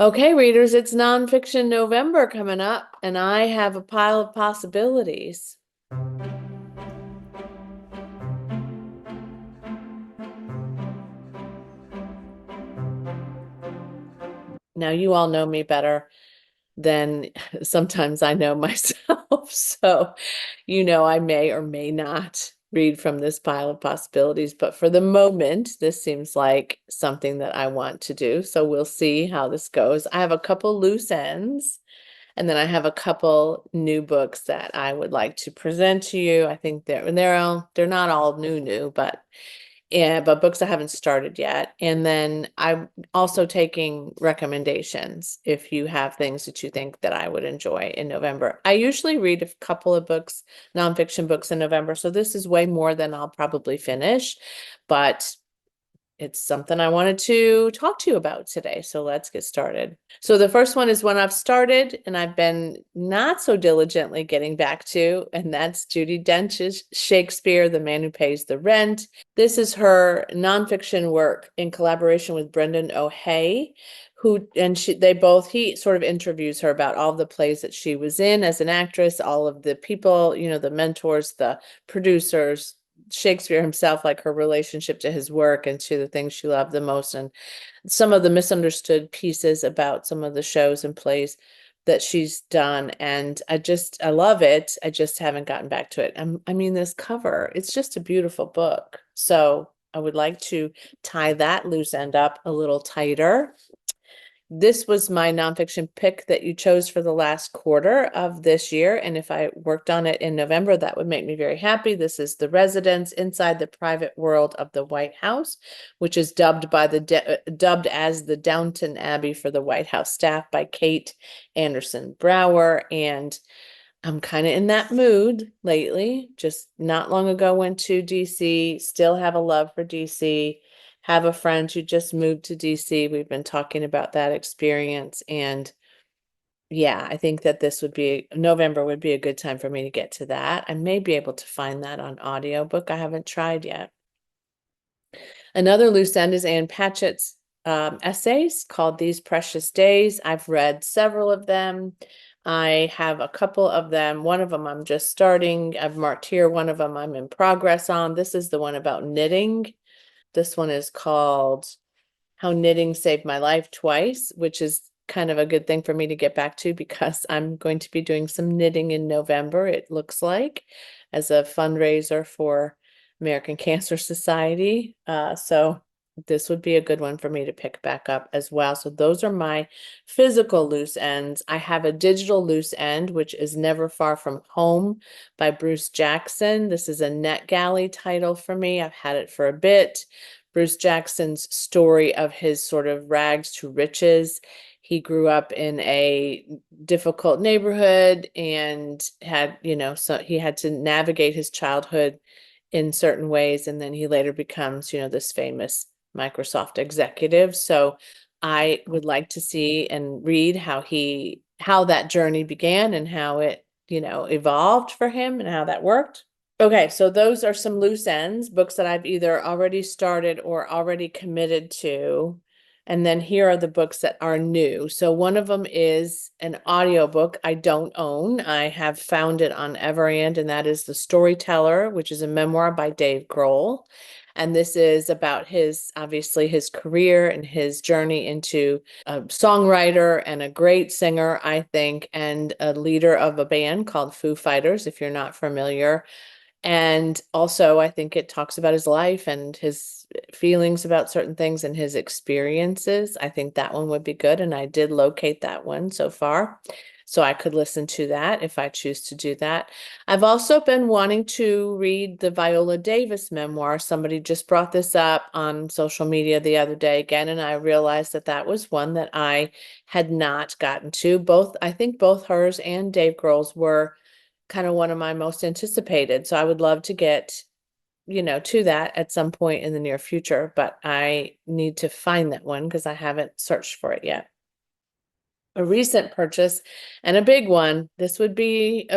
Okay, readers, it's Nonfiction November coming up, and I have a pile of possibilities. Now, you all know me better than sometimes I know myself. So, I may or may not read from this pile of possibilities, but for the moment, this seems like something that I want to do. So, we'll see how this goes. I have a couple loose ends. And then I have a couple new books that I would like to present to you. I think they're not all new, but yeah, but books I haven't started yet. And then I'm also taking recommendations if you have things that you think that I would enjoy in November. I usually read a couple of books, nonfiction books in November, so this is way more than I'll probably finish, but it's something I wanted to talk to you about today. So let's get started. So the first one is one I've started and I've been not so diligently getting back to, and that's Judi Dench's Shakespeare, The Man Who Pays the Rent. This is her nonfiction work in collaboration with Brendan O'Hay, he sort of interviews her about all the plays that she was in as an actress, all of the people, the mentors, the producers, Shakespeare himself, like her relationship to his work and to the things she loved the most, and some of the misunderstood pieces about some of the shows and plays that she's done. And I love it. I just haven't gotten back to it. I mean, this cover, it's just a beautiful book. So I would like to tie that loose end up a little tighter. This was my nonfiction pick that you chose for the last quarter of this year. And if I worked on it in November, that would make me very happy. This is The Residence Inside the Private World of the White House, which is dubbed as the Downtown Abbey for the White House staff by Kate Anderson Brower. And I'm kind of in that mood lately. Just not long ago went to DC, still have a love for DC. Have a friend who just moved to DC. We've been talking about that experience. And yeah, I think that November would be a good time for me to get to that. I may be able to find that on audiobook. I haven't tried yet. Another loose end is Ann Patchett's essays called These Precious Days. I've read several of them. I have a couple of them. One of them I'm just starting. I've marked here. One of them I'm in progress on. This is the one about knitting. This one is called How Knitting Saved My Life Twice, which is kind of a good thing for me to get back to because I'm going to be doing some knitting in November, it looks like, as a fundraiser for American Cancer Society. So this would be a good one for me to pick back up as well. So those are my physical loose ends. I have a digital loose end, which is Never Far From Home by Bruce Jackson. This is a NetGalley title for me. I've had it for a bit. Bruce Jackson's story of his sort of rags to riches. He grew up in a difficult neighborhood and so he had to navigate his childhood in certain ways. And then he later becomes, this famous Microsoft executive. So I would like to see and read how that journey began and how it, evolved for him and how that worked. Okay, so those are some loose ends, books that I've either already started or already committed to. And then here are the books that are new. So one of them is an audiobook I don't own. I have found it on Everand, and that is The Storyteller, which is a memoir by Dave Grohl. And this is about obviously his career and his journey into a songwriter and a great singer, I think, and a leader of a band called Foo Fighters, if you're not familiar. And also, I think it talks about his life and his feelings about certain things and his experiences. I think that one would be good. And I did locate that one so far. So I could listen to that if I choose to do that. I've also been wanting to read the Viola Davis memoir. Somebody just brought this up on social media the other day again, and I realized that that was one that I had not gotten to. I think both hers and Dave Grohl's were kind of one of my most anticipated. So I would love to get, to that at some point in the near future, but I need to find that one because I haven't searched for it yet. A recent purchase and a big one. This would be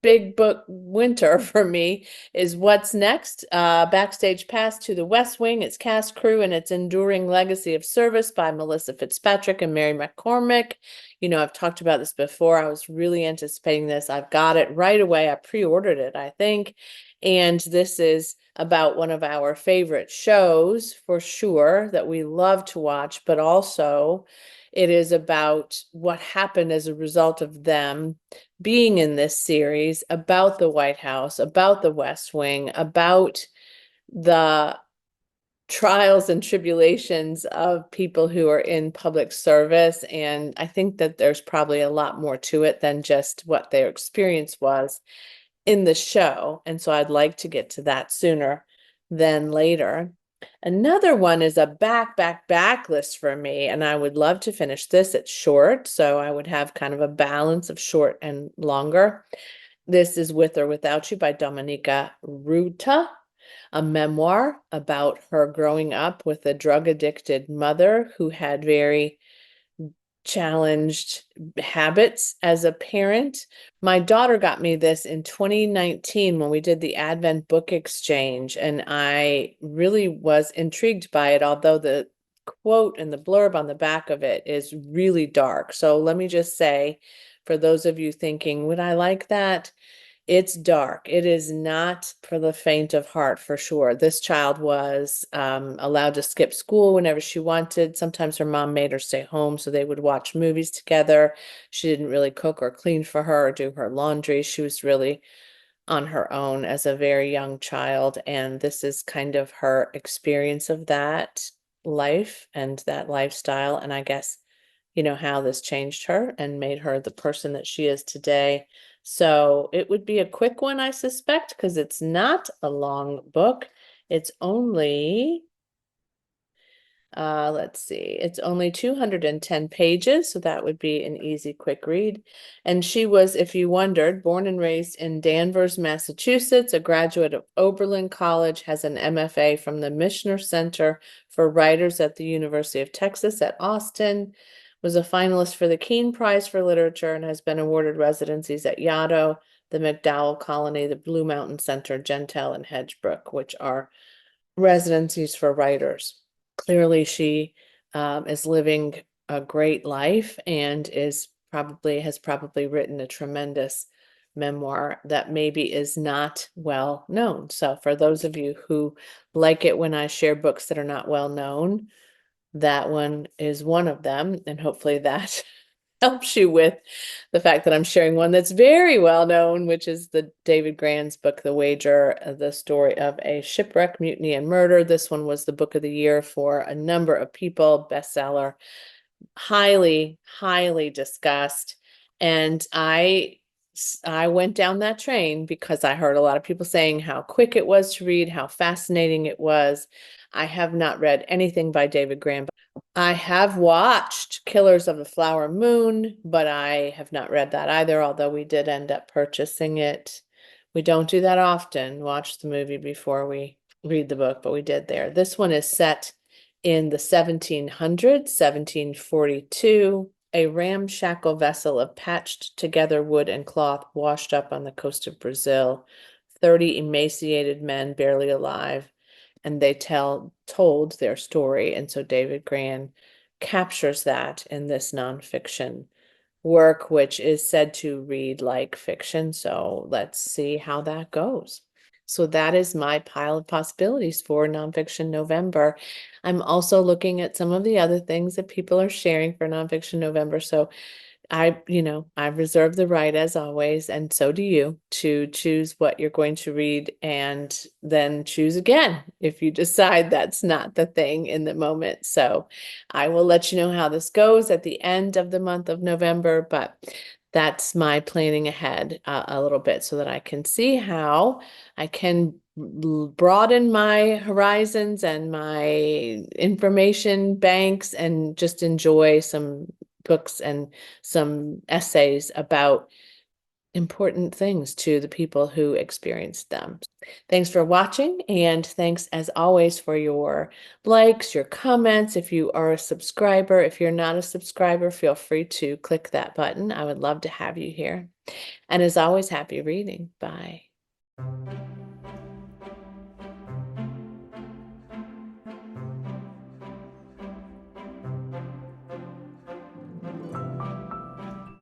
big book winter for me is What's Next? Backstage Pass to the West Wing, its cast, crew, and its enduring legacy of service by Melissa Fitzpatrick and Mary McCormick. You know, I've talked about this before. I was really anticipating this. I've got it right away. I pre-ordered it, I think. And this is about one of our favorite shows for sure that we love to watch, but also it is about what happened as a result of them being in this series, about the White House, about the West Wing, about the trials and tribulations of people who are in public service. And I think that there's probably a lot more to it than just what their experience was in the show. And so I'd like to get to that sooner than later. Another one is a back list for me, and I would love to finish this. It's short, so I would have kind of a balance of short and longer. This is With or Without You by Dominika Ruta, a memoir about her growing up with a drug-addicted mother who had very challenged habits as a parent. My daughter got me this in 2019 when we did the Advent book exchange, and I really was intrigued by it, although the quote and the blurb on the back of it is really dark. So let me just say, for those of you thinking, would I like that? It's dark. It is not for the faint of heart, for sure. This child was allowed to skip school whenever she wanted. Sometimes her mom made her stay home so they would watch movies together. She didn't really cook or clean for her or do her laundry. She was really on her own as a very young child. And this is kind of her experience of that life and that lifestyle. And I guess, you know, how this changed her and made her the person that she is today. So it would be a quick one, I suspect, because it's not a long book. It's only, let's see, it's only 210 pages, so that would be an easy, quick read. And she was, if you wondered, born and raised in Danvers, Massachusetts, a graduate of Oberlin College, has an MFA from the Mishner Center for Writers at the University of Texas at Austin, was a finalist for the Keene Prize for Literature, and has been awarded residencies at Yaddo, the MacDowell Colony, the Blue Mountain Center, Gentile, and Hedgebrook, which are residencies for writers. Clearly, she is living a great life and has probably written a tremendous memoir that maybe is not well known. So for those of you who like it when I share books that are not well known, that one is one of them, and hopefully that helps you with the fact that I'm sharing one that's very well known, which is the David Grann's book, The Wager, the story of a shipwreck, mutiny, and murder. This one was the book of the year for a number of people, bestseller, highly, highly discussed. And I went down that train because I heard a lot of people saying how quick it was to read, how fascinating it was. I have not read anything by David Grann. I have watched Killers of the Flower Moon, but I have not read that either, although we did end up purchasing it. We don't do that often, watch the movie before we read the book, but we did there. This one is set in the 1700s, 1742. A ramshackle vessel of patched together wood and cloth washed up on the coast of Brazil. 30 emaciated men, barely alive, and they told their story. And so David Grann captures that in this nonfiction work, which is said to read like fiction. So let's see how that goes. So that is my pile of possibilities for Nonfiction November. I'm also looking at some of the other things that people are sharing for Nonfiction November. So I reserve the right, as always, and so do you, to choose what you're going to read and then choose again if you decide that's not the thing in the moment. So I will let you know how this goes at the end of the month of November, but that's my planning ahead a little bit so that I can see how I can broaden my horizons and my information banks and just enjoy some books and some essays about important things to the people who experienced them. Thanks for watching, and thanks as always for your likes, your comments. If you are a subscriber, if you're not a subscriber, feel free to click that button. I would love to have you here. And as always, happy reading. Bye.